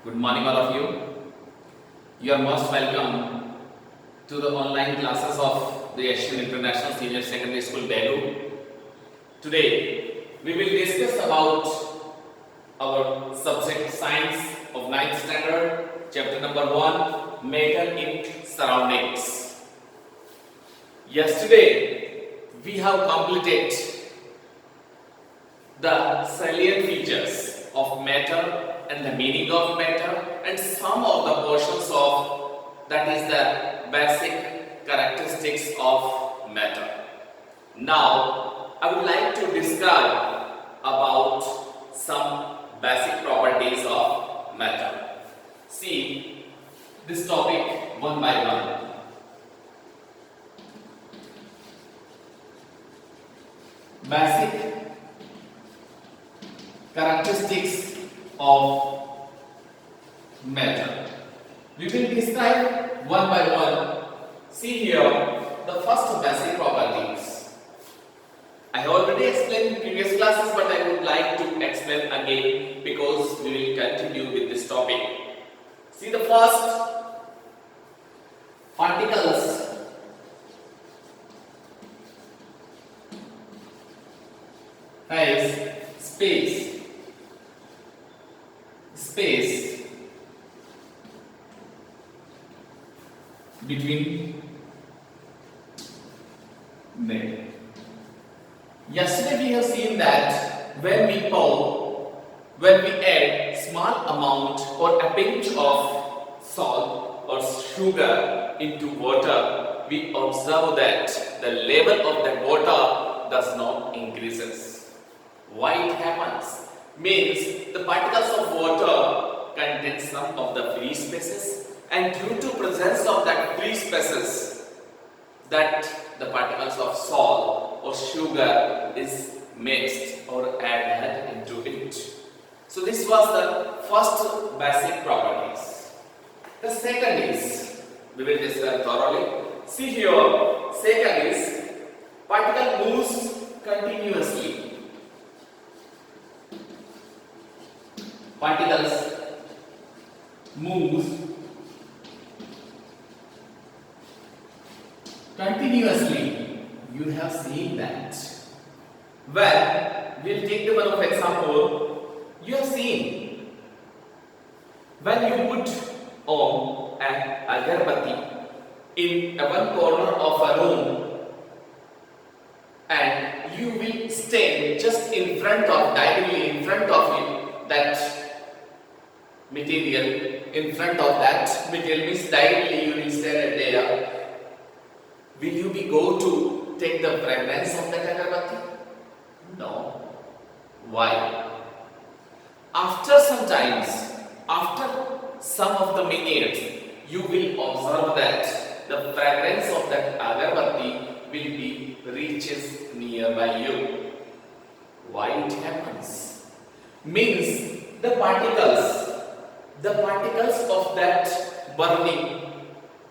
Good morning, all of you. You are most welcome to the online classes of the Asian International Senior Secondary School, Belur. Today, we will discuss about our subject Science of 9th Standard, chapter number 1, Metal in Surroundings. Yesterday, we have completed the salient features of matter and the meaning of matter and some of the portions of that is the basic characteristics of matter. Now I would like to describe about some basic properties of matter. See this topic one by one. Basic characteristics of matter. We will describe one by one. See here the first basic properties. I have already explained in previous classes, but I would like to explain again because we will continue with this topic. See the first, particles has space between them. Yesterday we have seen that when we add small amount or a pinch of salt or sugar into water, we observe that the level of the water does not increases. Why it happens? Means the particles of water contain some of the free spaces, and due to presence of that free spaces, that the particles of salt or sugar is mixed or added into it. So this was the first basic properties. The second is, we will discuss thoroughly. See here, second is particle moves continuously. Particles moves continuously. You have seen that. Well, we'll take the one of example. You have seen when you put on an agarbatti in one corner of a room, and you will stand just in front of, diagonally in front of it, that material, in front of that material means diagonally you will stand there. Will you be go to take the fragrance of that agarbatti? No. Why? After some times, after some of the minutes, you will observe that the fragrance of that agarbatti will be reaches nearby you. Why it happens? Means the particles of that burning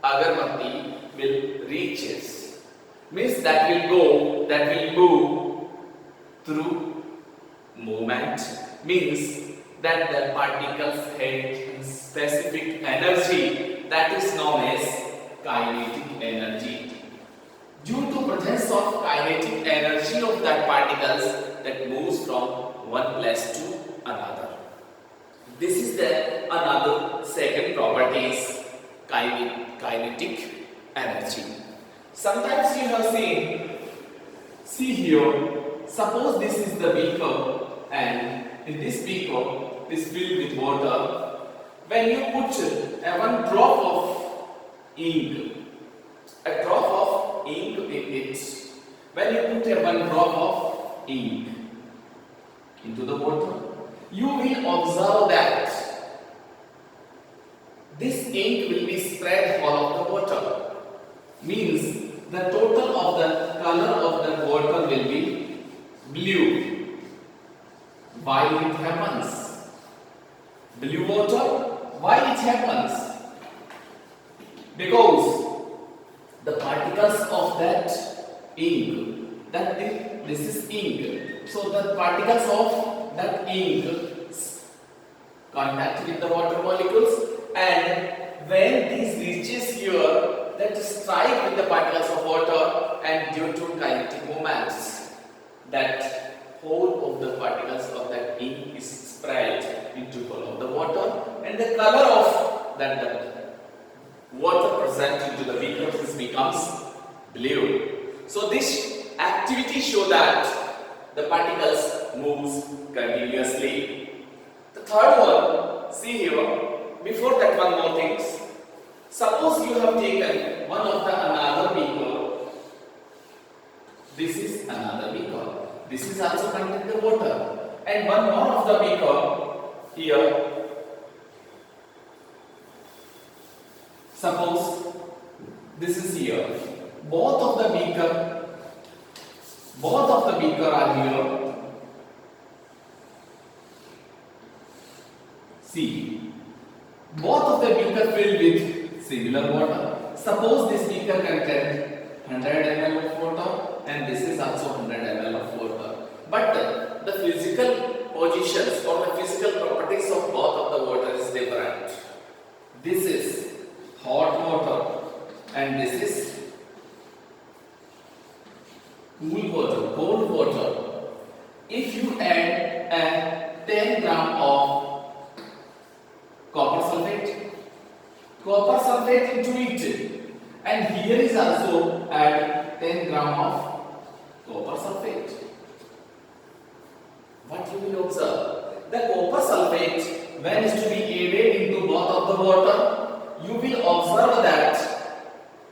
agarbatti will reaches. Means that will move through movement. Means that the particles have specific energy that is known as kinetic energy. Due to presence of kinetic energy of that particles that moves from one place to another. This is the another second property is kinetic energy. Sometimes you have seen, see here, suppose this is the beaker, and in this beaker is filled with water. When you put one drop of ink, a drop of ink in it, when you put one drop of ink into the water, you will observe that this ink will be spread all of the water. Means the total of the color of the water will be blue. Why it happens? Blue water. Why it happens? Because the particles of that ink, this is ink. So the particles of that ink contact with the water molecules, and when this reaches here, that strike with the particles of water, and due to kinetic moments, that whole of the particles of that ink is spread into all of the water, and the color of that water present into the beaker becomes blue. So this activity show that the particles moves continuously. The third one, see here, before that one more things. Suppose you have taken one of the another beaker. This is another beaker. This is also contain the water. And one more of the beaker here. Suppose this is here. Both of the beaker are here. See, both of the beaker filled with similar water. Suppose this beaker contains 100 ml of water and this is also 100 ml of water. But the physical positions or the physical properties of both of the water is different. This is hot water and this is cold water. If you add a 10 gram of copper sulfate into it, and here is also add 10 gram of copper sulfate. What you will observe? The copper sulfate, when is to be added into both of the water, you will observe that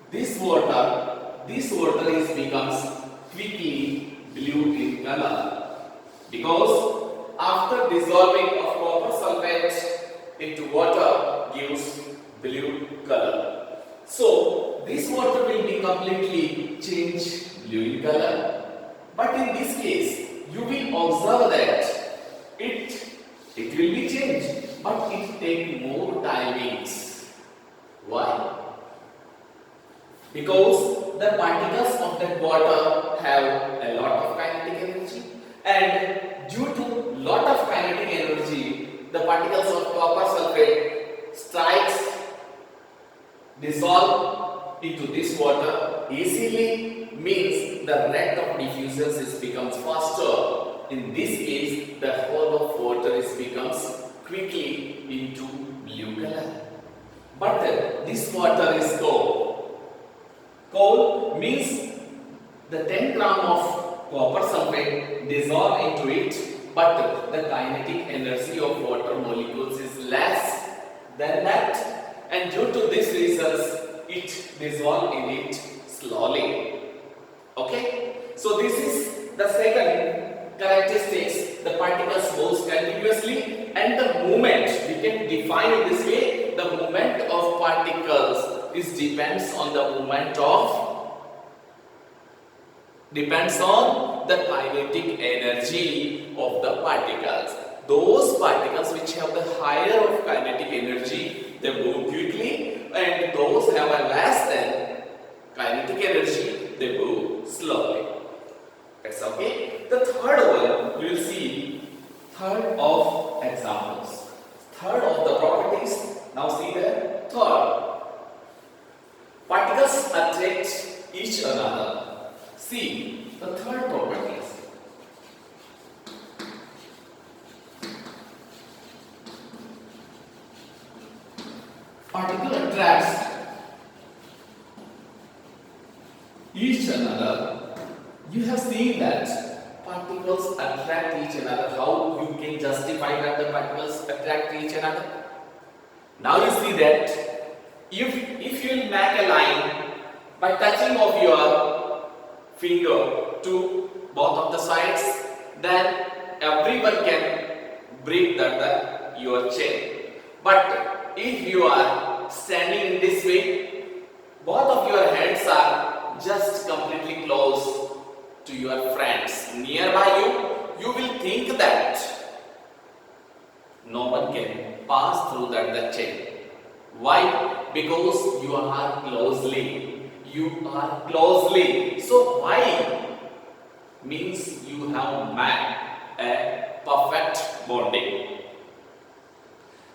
this water becomes quickly blue in color, because after dissolving of copper sulfate into water gives blue color. So this water will be completely changed blue in color. But in this case, you will observe that it will be changed, but it take more timings. Why? Because the particles of that water have a lot of kinetic energy, and due to lot of kinetic energy, the particles of copper sulfate strikes, dissolve into this water easily, means the rate of diffusion becomes faster. In this case, the whole of water becomes quickly into blue color. But this water is cold. Cold means the 10 gram of copper sulfate dissolve into it, but the kinetic energy of water molecules is less than that, and due to this reasons it dissolve in it slowly. Okay, so this is the second characteristics. The particles moves continuously, and the movement we can define in this way. The movement of particles is depends on the kinetic energy of the particles. Those particles which have the higher of kinetic energy, they move quickly, and those have a less than kinetic energy, they move slowly. That's okay. The third one we will see. Third of examples. Third of the properties. Now see the third. Particles attract each another. See the third properties. Particle attracts each another. You have seen that particles attract each another. How you can justify that the particles attract each another? Now you see that if you will make a line by touching of your finger to both of the sides, then everyone can break your chain. But if you are standing in this way, both of your hands are just completely close to your friends nearby you will think that no one can pass through the chain. Why? Because you are closely. So why? Means you have made a perfect bonding.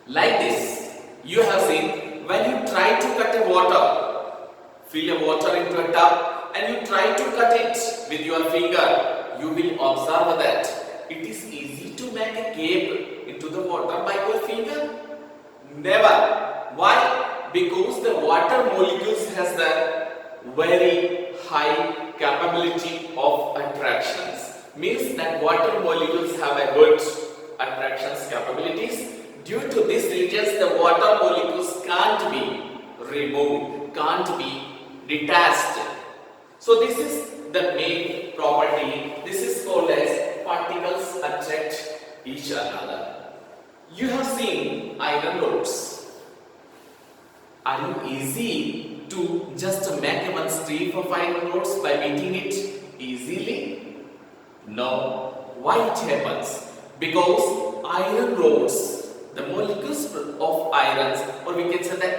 Like this, you have seen when you try to cut a water, fill a water into a tub and you try to cut it with your finger, you will observe that it is easy to make a cape into the water by your finger. Never. Why? Because the water molecules has the very high capability of attractions. Means that water molecules have a good attractions capabilities. Due to this reasons, the water molecules can't be removed, can't be detached. So this is the main property. This is called as particles attract each another. You have seen iron rods. Are you easy to just make one strip of iron rods by beating it easily? No. Why it happens? Because iron rods, the molecules of irons, or we can say the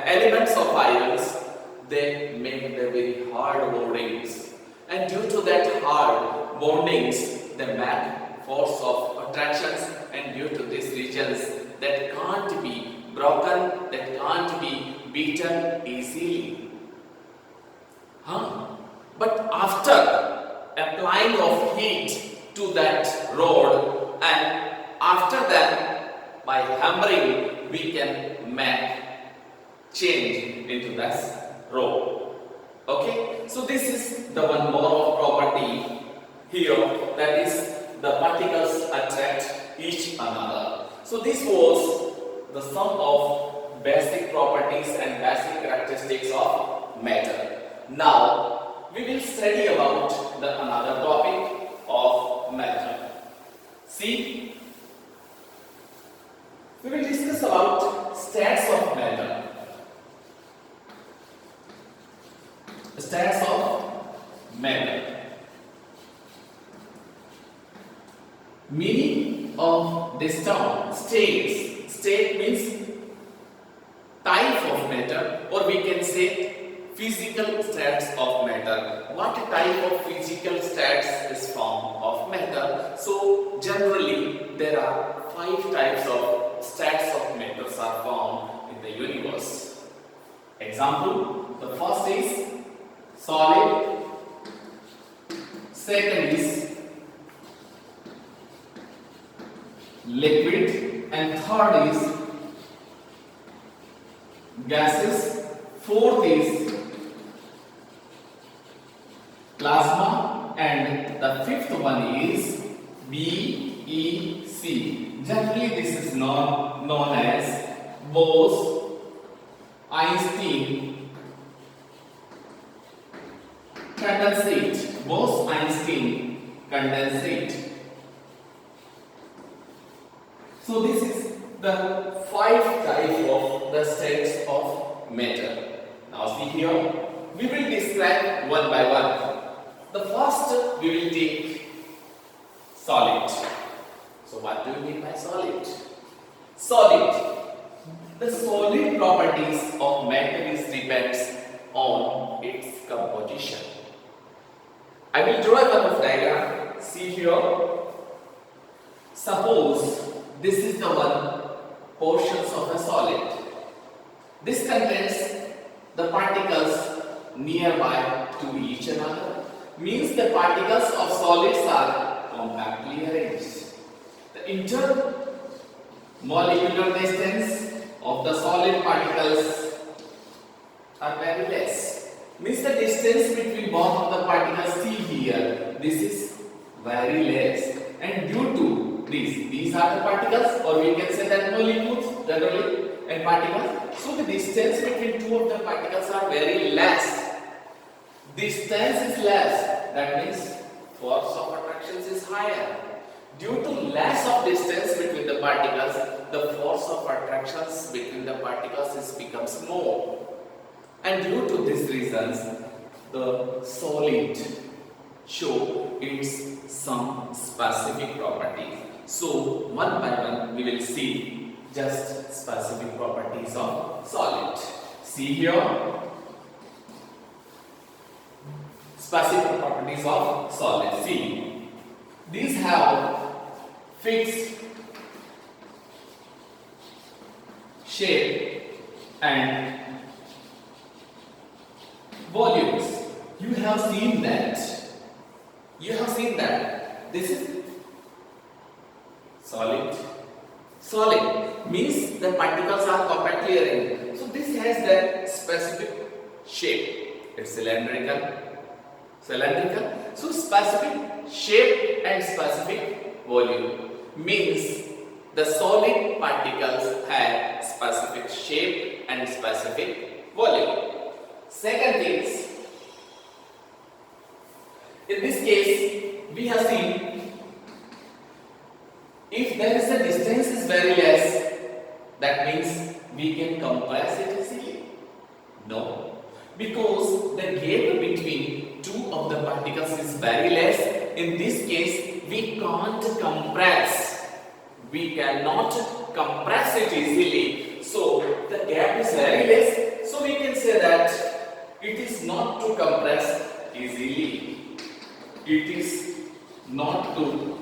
elements of irons, they make the very hard bondings. And due to that hard bondings, they make force of attractions, and due to these regions that can't be broken, that can't be beaten easily. But after applying of heat to that rod, and after that by hammering we can make change into that rod. Okay, so this is the one more of property here, that is the particles attract each another. So this was the sum of basic properties and basic characteristics of matter. Now we will study about the another topic of matter. See, we will discuss about states of matter. States of matter. Meaning of this term, states. State means type of matter, or we can say physical states of matter. What type of physical states is form of matter? So generally there are 5 types of states of matters are found in the universe. Example, the first is solid, second is liquid, and third is gases, fourth is plasma, and the fifth one is BEC. Generally this is known as Bose-Einstein condensate. Bose-Einstein condensate. So this is the 5 types of the states of matter. Now see here, we will describe one by one. The first we will take solid. So what do you mean by solid? Solid. The solid properties of matter is depends on its composition. I will draw a kind of diagram. See here. Suppose this is the one portions of a solid. This contains the particles nearby to each another. Means the particles of solids are compactly arranged. The intermolecular distance of the solid particles are very less. Means the distance between both of the particles, see here, this is very less. And due to these are the particles, or we can say that molecules generally and particles. So the distance between two of the particles are very less. Distance is less, that means force of attraction is higher. Due to less of distance between the particles, the force of attractions between the particles becomes more. And due to these reasons, the solid show its some specific properties. So one by one we will see just specific properties of solid. See here, specific properties of solid. See, these have fixed shape and volumes. You have seen that. You have seen that. This is solid. Solid means the particles are compactly arranged. So this has the specific shape. It's cylindrical. Cylindrical. So specific shape and specific volume means the solid particles have specific shape and specific volume. Second is, in this case, we have seen if there is a distance is very less, that means we can compress it easily. No, because the gap between two of the particles is very less. In this case, we can't compress. We cannot compress it easily. So the gap is very less. So we can say that it is not to compress easily. It is not to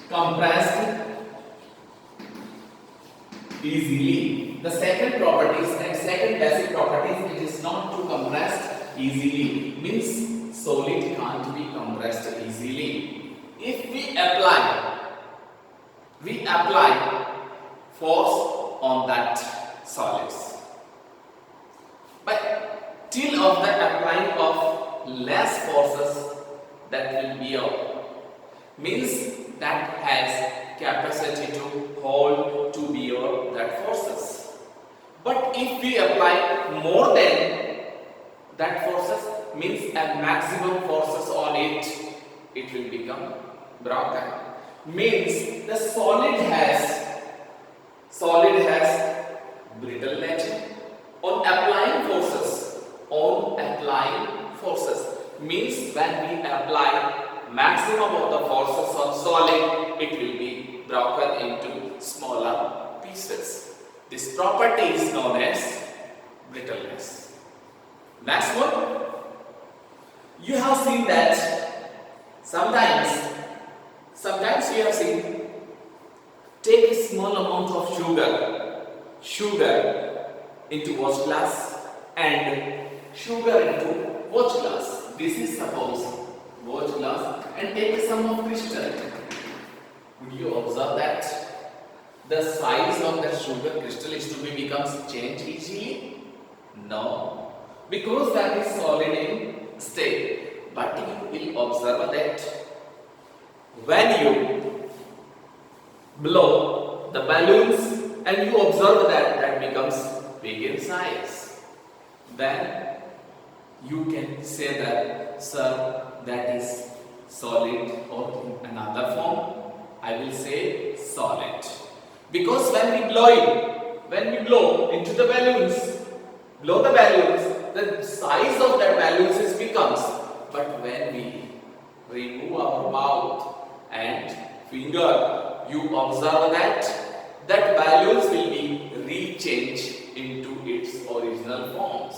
compressed easily. The second properties and second basic properties, it is not to compressed easily, means solid can't be compressed easily. If we apply force on that solids, but till of the applying of less forces, that will be means that has capacity to hold, to bear that forces. But if we apply more than that forces, means a maximum forces on it, it will become broken. Means the solid has brittle nature. On applying forces means when we apply maximum of the forces on solid, it will be broken into smaller pieces. This property is known as brittleness. Next one, you have seen that sometimes you have seen, take a small amount of sugar into watch glass and sugar into watch glass. This is suppose watch glass, and take some of crystal. Would you observe that the size of the sugar crystal is to be becomes changed easily? No, because that is solid in state. But you will observe that when you blow the balloons and you observe that becomes big in size, then you can say that, sir, that is solid, or in another form I will say solid. Because when we blow into the balloons, the size of that balloons is becomes. But when we remove our mouth and finger, you observe that balloons will be rechanged into its original forms.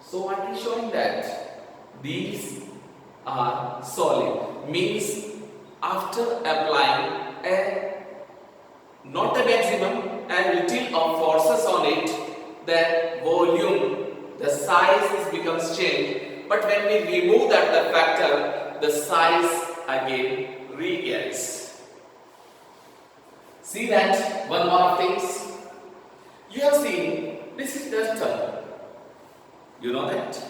So what is showing that these are solid, means after applying not a maximum, a little of forces on it, the volume, the size becomes changed. But when we remove the factor, the size again regains. See that one more things. You have seen this is duster. You know that,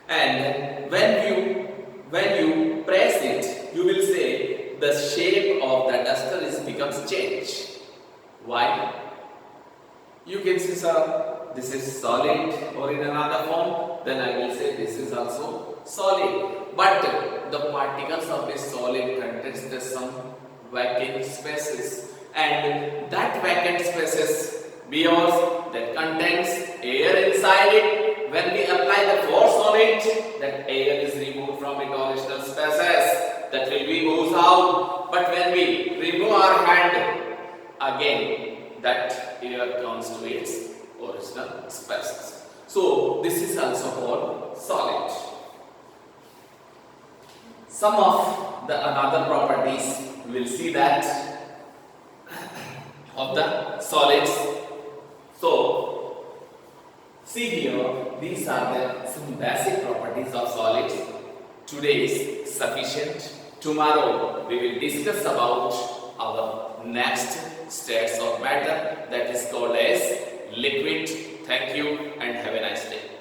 and when you press it, you will say the shape of the duster becomes changed. Why? You can say, sir, this is solid, or in another form, then I will say this is also solid. But the particles of this solid contains some vacant spaces, and that vacant spaces because that contains air inside it. When we apply the force on it, that air is removed from its original spaces. That will be moves out. But when we remove our hand, again that air comes to its original spaces. So this is also called solid. Some of the another properties we will see see that of the solids. So, see here, these are the some basic properties of solids. Today is sufficient. Tomorrow we will discuss about our next states of matter, that is called as liquid. Thank you and have a nice day.